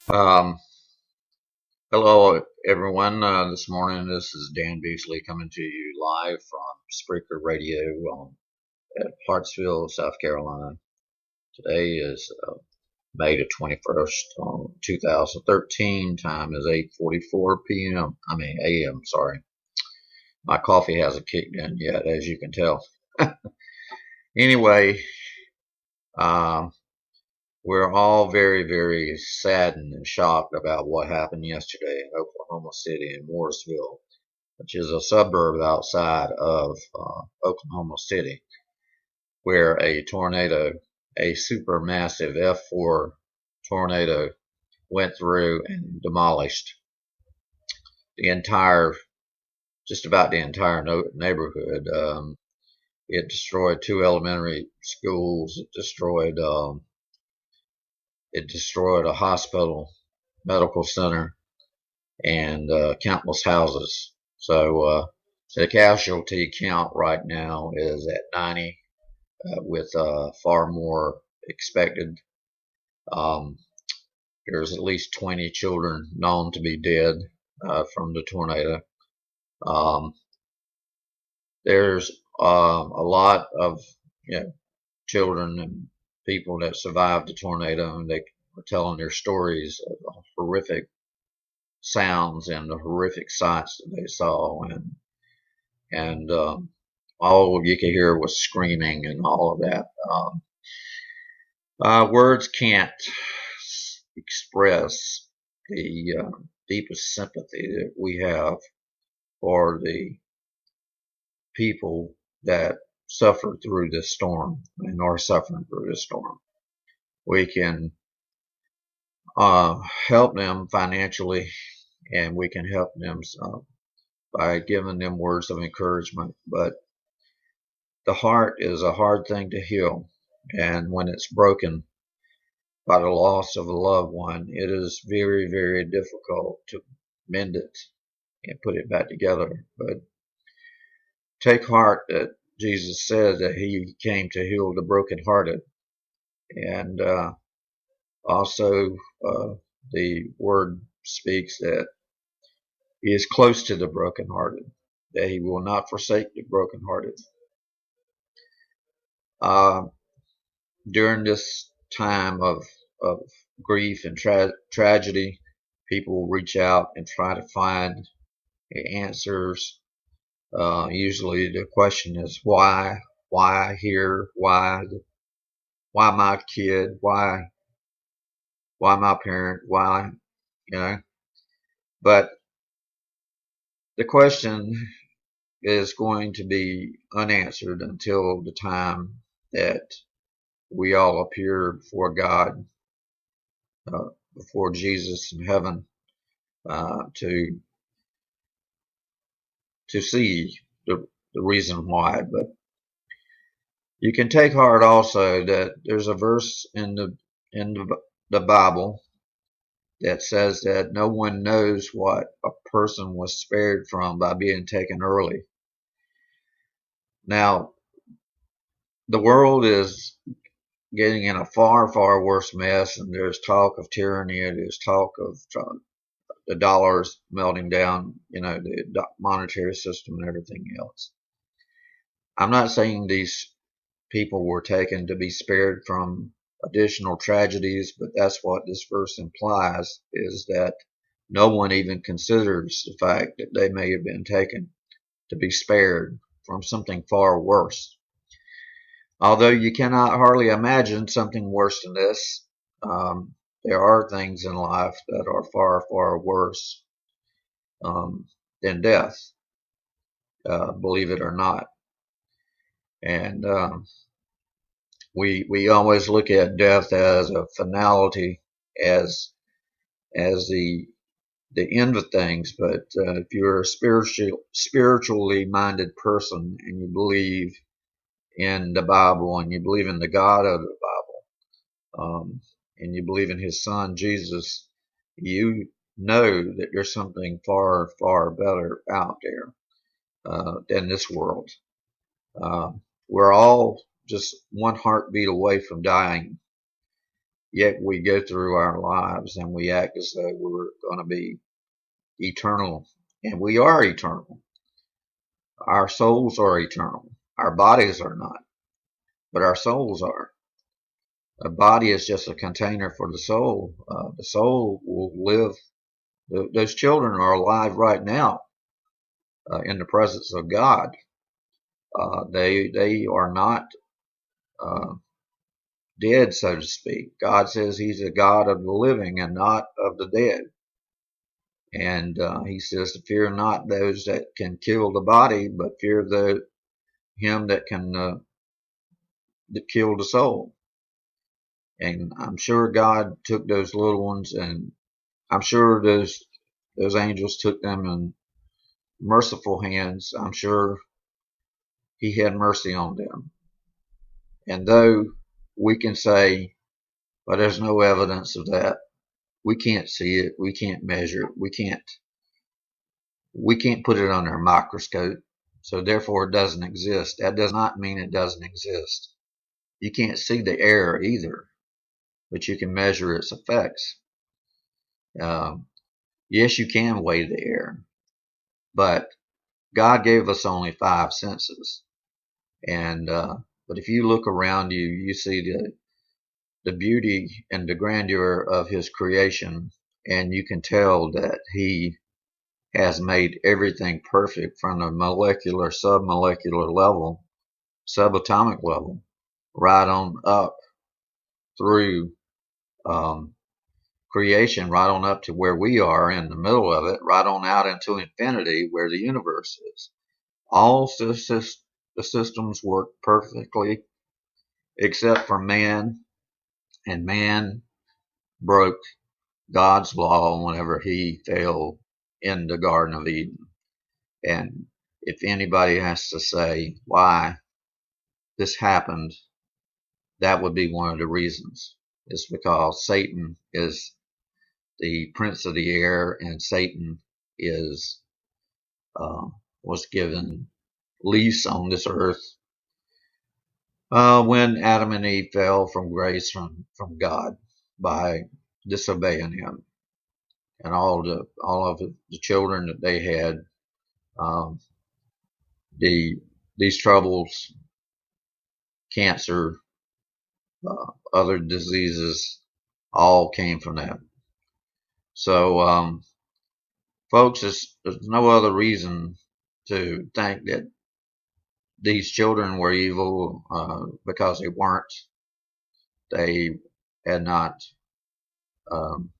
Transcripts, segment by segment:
Um, Hello, everyone. This morning, this is Dan Beasley coming to you live from Spreaker Radio at Hartsville, South Carolina. Today is May the 21st, 2013. Time is 8:44 p.m. a.m. Sorry, my coffee hasn't kicked in yet, as you can tell. Anyway, um, we're all very, very saddened and shocked about what happened yesterday in Oklahoma City and Mooresville, which is a suburb outside of Oklahoma City, where a tornado, a supermassive F4 tornado, went through and demolished the entire, just about the entire neighborhood. It destroyed two elementary schools. It destroyed a hospital, medical center, and countless houses. So the casualty count right now is at 90, with far more expected. Um, there's at least 20 children known to be dead from the tornado. Um, there's a lot of children and people that survived the tornado, and they were telling their stories of the horrific sounds and the horrific sights that they saw, and all you could hear was screaming and all of that. Words can't express the deepest sympathy that we have for the people that suffered through this storm and are suffering through this storm. We can help them financially, and we can help them by giving them words of encouragement. But the heart is a hard thing to heal, and when it's broken by the loss of a loved one, it is very, very difficult to mend it and put it back together. But take heart that Jesus said that he came to heal the brokenhearted. And also, the word speaks that he is close to the brokenhearted, that he will not forsake the brokenhearted. Uh, During this time of grief and tragedy, people reach out and try to find answers. Usually the question is why here, why my kid, why my parent, why, you know. But the question is going to be unanswered until the time that we all appear before God, before Jesus in heaven, to see the reason why. But you can take heart also that there's a verse in the Bible that says that no one knows what a person was spared from by being taken early. Now, the world is getting in a far, far worse mess, and there's talk of tyranny, there's talk of the dollars melting down, the monetary system and everything else. I'm not saying these people were taken to be spared from additional tragedies, but that's what this verse implies, is that no one even considers the fact that they may have been taken to be spared from something far worse. Although you cannot hardly imagine something worse than this, there are things in life that are far, far worse than death, believe it or not. And we always look at death as a finality, as the end of things. But if you're a spiritually minded person and you believe in the Bible and you believe in the God of the Bible, and you believe in His Son Jesus, you know that there's something far, far better out there than this world. We're all just one heartbeat away from dying. Yet we go through our lives and we act as though we're going to be eternal. And we are eternal. Our souls are eternal. Our bodies are not, but our souls are. A body is just a container for the soul. The soul will live. Those children are alive right now in the presence of God. They are not uh, dead, so to speak. God says He's a God of the living and not of the dead. And He says to fear not those that can kill the body, but fear Him that can that kill the soul. And I'm sure God took those little ones, and I'm sure those angels took them in merciful hands. I'm sure He had mercy on them. And though we can say, well, there's no evidence of that. We can't see it. We can't measure it. We can't put it under a microscope. So therefore it doesn't exist. That does not mean it doesn't exist. You can't see the air either, but you can measure its effects. Yes, you can weigh the air, but God gave us only five senses. And but if you look around you, you see the beauty and the grandeur of His creation, and you can tell that He has made everything perfect from the molecular, submolecular level, subatomic level, right on up through creation, right on up to where we are in the middle of it, right on out into infinity where the universe is. All the systems work perfectly except for man, and man broke God's law whenever he fell in the Garden of Eden. And if anybody has to say why this happened, that would be one of the reasons. It's because Satan is the prince of the air, and Satan is was given lease on this earth when Adam and Eve fell from grace from God by disobeying Him, and all of the children that they had, um, these troubles, cancer, other diseases, all came from that. So, folks, there's no other reason to think that these children were evil because they weren't. They had not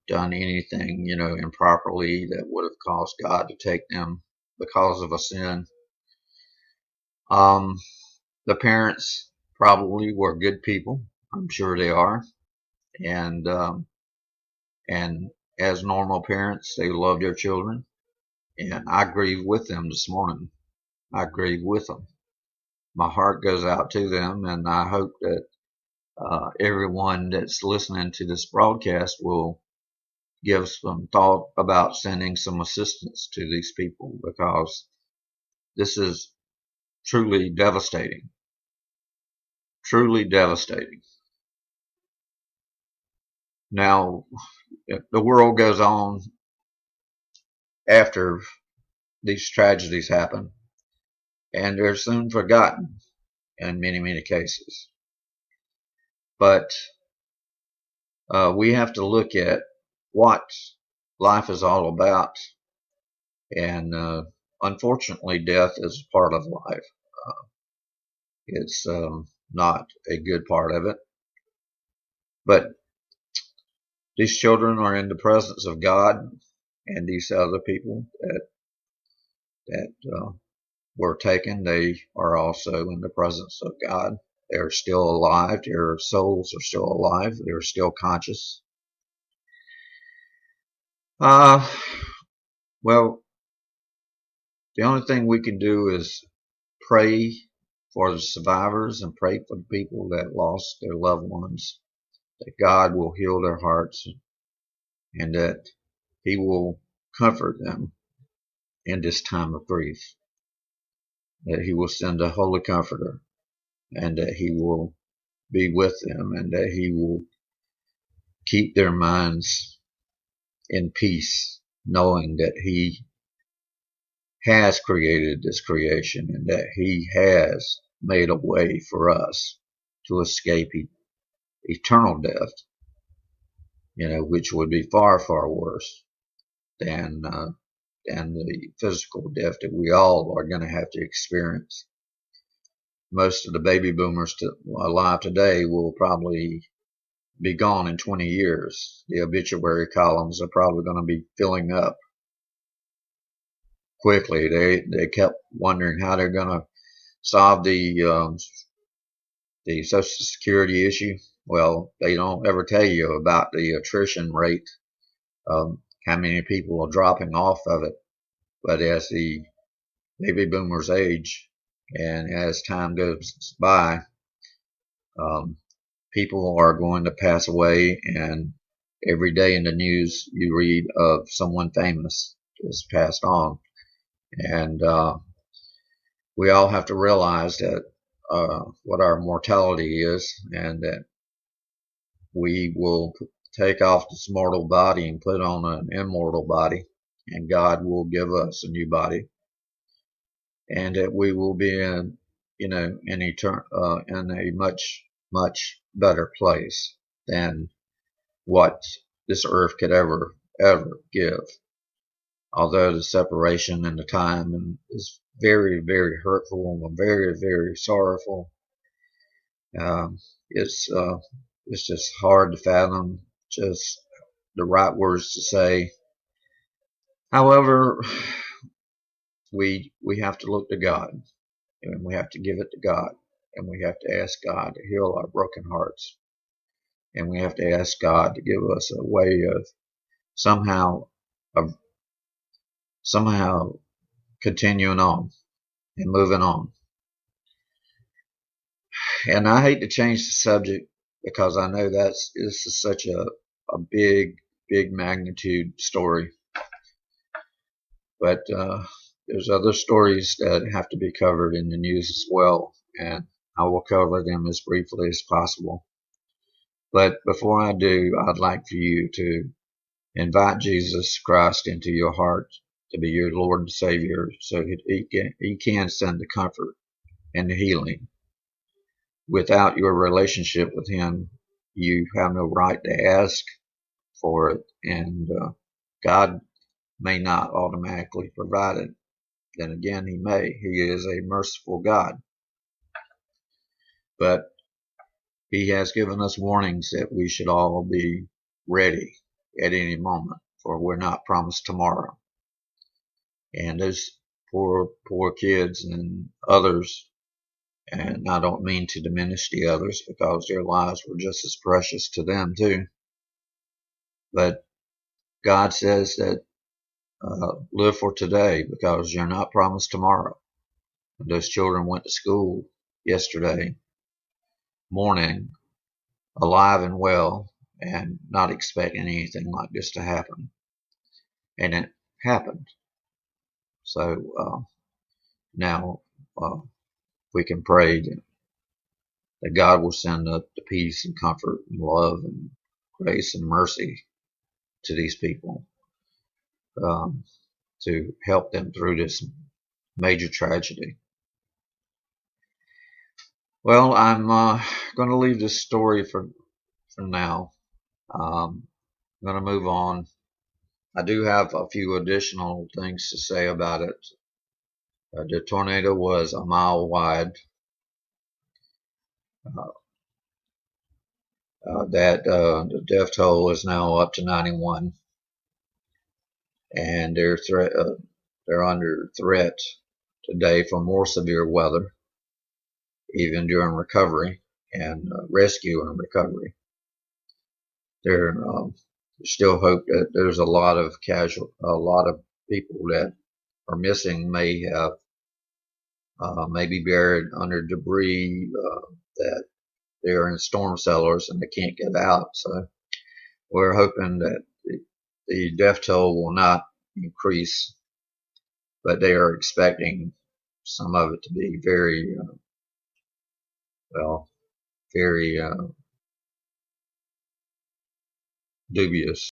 done anything, improperly that would have caused God to take them because of a sin. Um, the parents probably were good people. I'm sure they are, and as normal parents, they love their children. And I grieve with them this morning. I grieve with them. My heart goes out to them, and I hope that everyone that's listening to this broadcast will give some thought about sending some assistance to these people, because this is truly devastating. Truly devastating. Now, the world goes on after these tragedies happen, and they're soon forgotten in many, many cases. But we have to look at what life is all about, and unfortunately, death is part of life. It's not a good part of it. But these children are in the presence of God, and these other people that were taken, they are also in the presence of God. They're still alive. Their souls are still alive. They're still conscious. Well, the only thing we can do is pray for the survivors and pray for the people that lost their loved ones, that God will heal their hearts and that He will comfort them in this time of grief, that He will send a Holy Comforter, and that He will be with them, and that He will keep their minds in peace, knowing that He has created this creation and that He has made a way for us to escape eternal death, which would be far, far worse than the physical death that we all are going to have to experience. Most of the baby boomers alive today will probably be gone in 20 years. The obituary columns are probably going to be filling up quickly. They kept wondering how they're going to solve the Social Security issue. Well, they don't ever tell you about the attrition rate, how many people are dropping off of it. But as the baby boomers age and as time goes by, people are going to pass away, and every day in the news you read of someone famous has passed on. And we all have to realize that what our mortality is, and that we will take off this mortal body and put on an immortal body, and God will give us a new body, and that we will be in a much, much better place than what this earth could ever give. Although the separation and the time is very, very hurtful and very, very sorrowful, it's just hard to fathom just the right words to say. However, we have to look to God, and we have to give it to God, and we have to ask God to heal our broken hearts, and we have to ask God to give us a way of somehow continuing on and moving on. And I hate to change the subject because I know this is such a big magnitude story, but there's other stories that have to be covered in the news as well, and I will cover them as briefly as possible. But before I do, I'd like for you to invite Jesus Christ into your heart to be your Lord and Savior, so that He can send the comfort and the healing. Without your relationship with Him, you have no right to ask for it, and God may not automatically provide it. Then again, He may. He is a merciful God. But He has given us warnings that we should all be ready at any moment, for we're not promised tomorrow. And those poor kids and others, and I don't mean to diminish the others because their lives were just as precious to them too. But God says that live for today, because you're not promised tomorrow. And those children went to school yesterday morning, alive and well, and not expecting anything like this to happen. And it happened. So now we can pray that God will send up the peace and comfort and love and grace and mercy to these people, to help them through this major tragedy. Well, I'm going to leave this story for now. I'm going to move on. I do have a few additional things to say about it. The tornado was a mile wide. The death toll is now up to 91, and they're under threat today for more severe weather, even during recovery and rescue and recovery. There's still hope that there's a lot of people that are missing, may be buried under debris, that they're in storm cellars and they can't get out. So we're hoping that the death toll will not increase, but they are expecting some of it to be very, very dubious.